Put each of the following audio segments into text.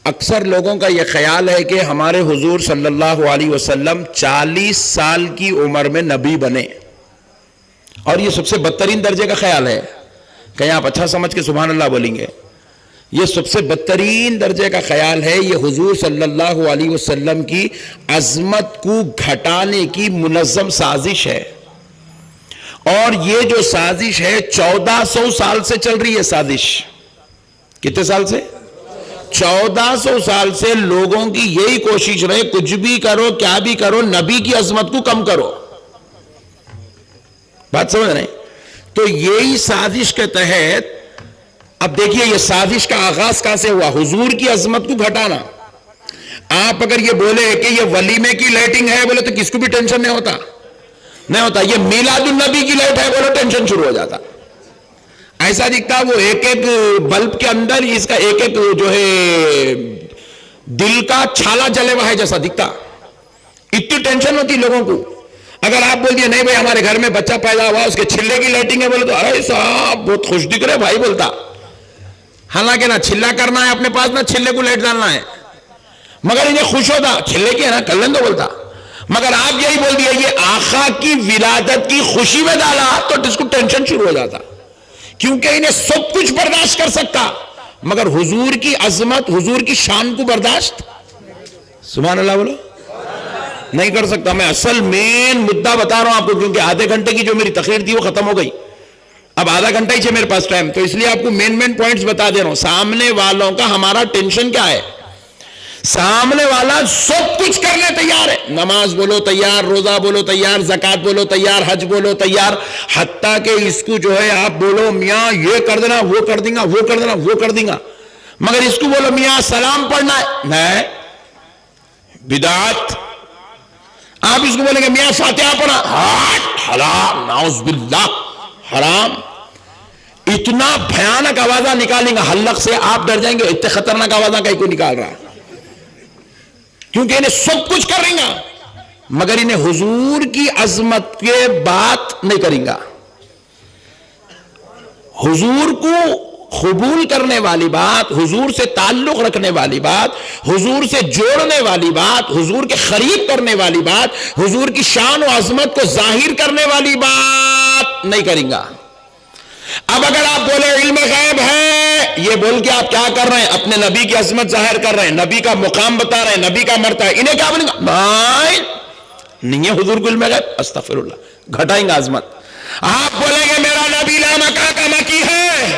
اکثر لوگوں کا یہ خیال ہے کہ ہمارے حضور صلی اللہ علیہ وسلم 40 سال کی عمر میں نبی بنے، اور یہ سب سے بدترین درجے کا خیال ہے. کہیں آپ اچھا سمجھ کے سبحان اللہ بولیں گے. یہ سب سے بدترین درجے کا خیال ہے. یہ حضور صلی اللہ علیہ وسلم کی عظمت کو گھٹانے کی منظم سازش ہے، اور یہ جو سازش ہے 1400 سال سے چل رہی ہے. سازش کتنے سال سے؟ 1400 سال سے لوگوں کی یہی کوشش رہے، کچھ بھی کرو کیا بھی کرو نبی کی عظمت کو کم کرو. بات سمجھ رہے ہیں؟ تو یہی سازش کے تحت اب دیکھیے یہ سازش کا آغاز کہاں سے ہوا؟ حضور کی عظمت کو گھٹانا. آپ اگر یہ بولے کہ یہ ولیمے کی لائٹنگ ہے بولے تو کس کو بھی ٹینشن نہیں ہوتا، نہیں ہوتا. یہ میلاد النبی کی لائٹ ہے بولے ٹینشن شروع ہو جاتا. ایسا دکھتا وہ ایک ایک بلب کے اندر اس کا ایک ایک جو ہے دل کا چھالا جلے ہوا ہے جیسا دکھتا. اتنی ٹینشن ہوتی لوگوں کو. اگر آپ بول دیے نہیں بھائی ہمارے گھر میں بچہ پیدا ہوا اس کے چھلے کی لائٹنگ ہے بولے تو ارے صاحب بہت خوش دکھ رہے بھائی بولتا. حالانکہ نہ چھلا کرنا ہے اپنے پاس نہ چھلے کو لائٹ ڈالنا ہے، مگر انہیں خوش ہوتا چھلے کی ہے نا کر لیں تو بولتا. مگر آپ یہی بول دیے یہ آقا کی ولادت کی خوشی میں ڈالا تو اس کو ٹینشن شروع ہو جاتا، کیونکہ انہیں سب کچھ برداشت کر سکتا مگر حضور کی عظمت حضور کی شان کو برداشت سبحان اللہ بولو نہیں کر سکتا. میں اصل مین مدعا بتا رہا ہوں آپ کو، کیونکہ آدھے گھنٹے کی جو میری تقریر تھی وہ ختم ہو گئی. اب آدھا گھنٹہ ہی ہے میرے پاس ٹائم، تو اس لیے آپ کو مین پوائنٹس بتا دے رہا ہوں. سامنے والوں کا ہمارا ٹینشن کیا ہے؟ سامنے والا سب کچھ کرنے تیار ہے. نماز بولو تیار، روزہ بولو تیار، زکات بولو تیار، حج بولو تیار، حتیٰ کہ اس کو جو ہے آپ بولو میاں یہ کر دینا وہ کر دیں گا وہ کر دینا وہ کر دیں گا، مگر اس کو بولو میاں سلام پڑھنا ہے نہیں بدعت. آپ اس کو بولیں گے میاں فاتحہ پڑھا حرام نعوذ باللہ حرام. اتنا بھیانک آوازہ نکالیں گا حلق سے آپ ڈر جائیں گے اتنے خطرناک آوازہ کہیں کو نکال رہا، کیونکہ انہیں سب کچھ کریں گا مگر انہیں حضور کی عظمت کے بات نہیں کریں گا. حضور کو قبول کرنے والی بات، حضور سے تعلق رکھنے والی بات، حضور سے جوڑنے والی بات، حضور کے قریب کرنے والی بات، حضور کی شان و عظمت کو ظاہر کرنے والی بات نہیں کریں گا. اب اگر آپ بولے علم غیب ہے یہ بول کے آپ کیا کر رہے ہیں؟ اپنے نبی کی عظمت ظاہر کر رہے ہیں، نبی کا مقام بتا رہے ہیں، نبی کا مرتبہ ہے. انہیں کیا بولیں گا؟ نہیں ہے حضور کو علم غیب، استغفر اللہ، گھٹائیں گا عظمت. آپ بولیں گے میرا نبی لامکہ کا مکی ہے،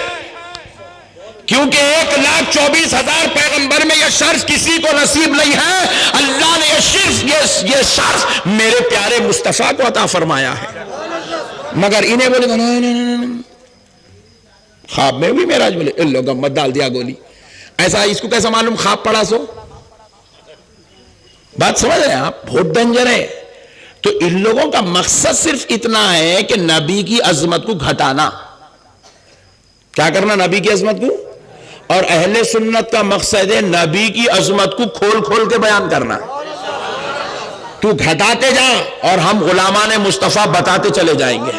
کیونکہ 1,24,000 پیغمبر میں یہ شرف کسی کو نصیب نہیں ہے. اللہ نے یہ شرف میرے پیارے مصطفیٰ کو عطا فرمایا ہے. مگر انہیں بولے گا نہیں خواب میں بھی معراج بولے ان لوگوں مت ڈال دیا گولی. ایسا اس کو کیسا معلوم خواب پڑا سو؟ بات سمجھ رہے ہیں آپ؟ بہت ڈینجر ہے. تو ان لوگوں کا مقصد صرف اتنا ہے کہ نبی کی عظمت کو گھٹانا. کیا کرنا؟ نبی کی عظمت کو. اور اہل سنت کا مقصد ہے نبی کی عظمت کو کھول کھول کے بیان کرنا. تو گھٹاتے جا اور ہم غلامان مصطفیٰ بتاتے چلے جائیں گے.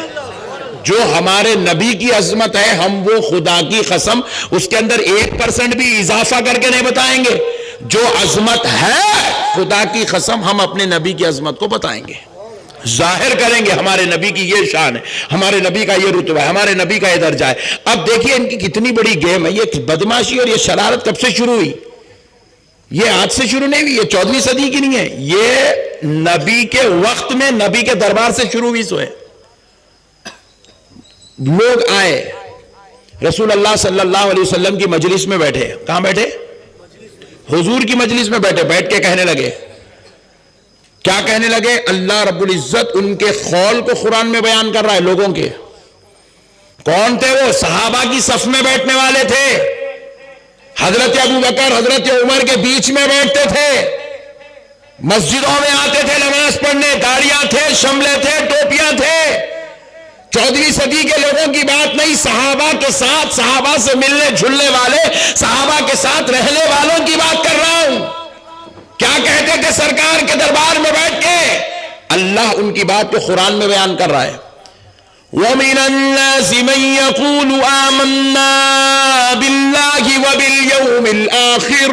جو ہمارے نبی کی عظمت ہے ہم وہ خدا کی قسم اس کے اندر 1% بھی اضافہ کر کے نہیں بتائیں گے. جو عظمت ہے خدا کی قسم ہم اپنے نبی کی عظمت کو بتائیں گے، ظاہر کریں گے ہمارے نبی کی یہ شان ہے، ہمارے نبی کا یہ رتبہ ہے، ہمارے نبی کا یہ درجہ ہے. اب دیکھیے ان کی کتنی بڑی گیم ہے. یہ بدماشی اور یہ شرارت کب سے شروع ہوئی؟ یہ آج سے شروع نہیں ہوئی، یہ 14ویں صدی کی نہیں ہے، یہ نبی کے وقت میں نبی کے دربار سے شروع ہوئی. سو ہے لوگ آئے رسول اللہ صلی اللہ علیہ وسلم کی مجلس میں بیٹھے. کہاں بیٹھے؟ حضور کی مجلس میں بیٹھے. بیٹھ کے کہنے لگے، کیا کہنے لگے؟ اللہ رب العزت ان کے قول کو قرآن میں بیان کر رہا ہے. لوگوں کے کون تھے وہ؟ صحابہ کی صف میں بیٹھنے والے تھے. حضرت ابو بکر حضرت عمر کے بیچ میں بیٹھتے تھے. مسجدوں میں آتے تھے نماز پڑھنے، داڑیاں تھے، شملے تھے، ٹوپیاں تھے. 14ویں صدی کے لوگوں کی بات نہیں، صحابہ کے ساتھ، صحابہ سے ملنے جھلنے والے، صحابہ کے ساتھ رہنے والوں کی بات کر رہا ہوں. کیا کہتے تھے سرکار کے دربار میں بیٹھ کے؟ اللہ ان کی بات کو قرآن میں بیان کر رہا ہے. وَمِنَ النَّاسِ مَن يَقُولُ آمَنَّا بِاللَّهِ وَبِالْيَوْمِ الْآخِرِ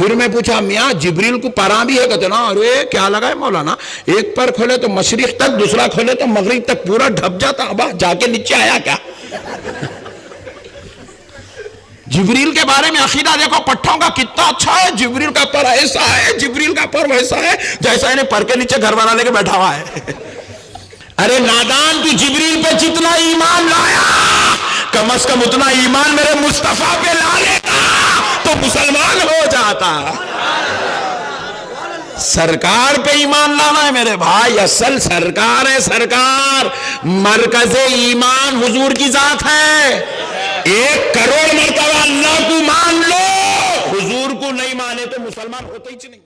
پھر میں پوچھا میاں جبریل کو پراں بھی ہے؟ کہتے نا ارے کیا لگا ہے مولانا، ایک پر کھولے تو مشرق تک، دوسرا کھولے تو مغرب تک پورا ڈھپ جاتا. ابا جا کے نیچے آیا کیا؟ جبریل کے بارے میں عقیدہ دیکھو پٹھوں کا کتنا اچھا ہے. جبریل کا پر ایسا ہے، جبریل کا پر ویسا ہے، جیسا انہیں پر کے نیچے گھر بنا لے کے بیٹھا ہوا ہے. ارے نادان، تو جبریل پہ جتنا ایمان لایا کم از کم اتنا ایمان میرے مصطفیٰ پہ لا لیتا تو مسلمان ہو جاتا. سرکار پہ ایمان لانا ہے میرے بھائی، اصل سرکار ہے. سرکار مرکز ایمان حضور کی ذات ہے. 1 کروڑ مرتبہ اللہ کو مان لو، حضور کو نہیں مانے تو مسلمان ہوتے ہی نہیں.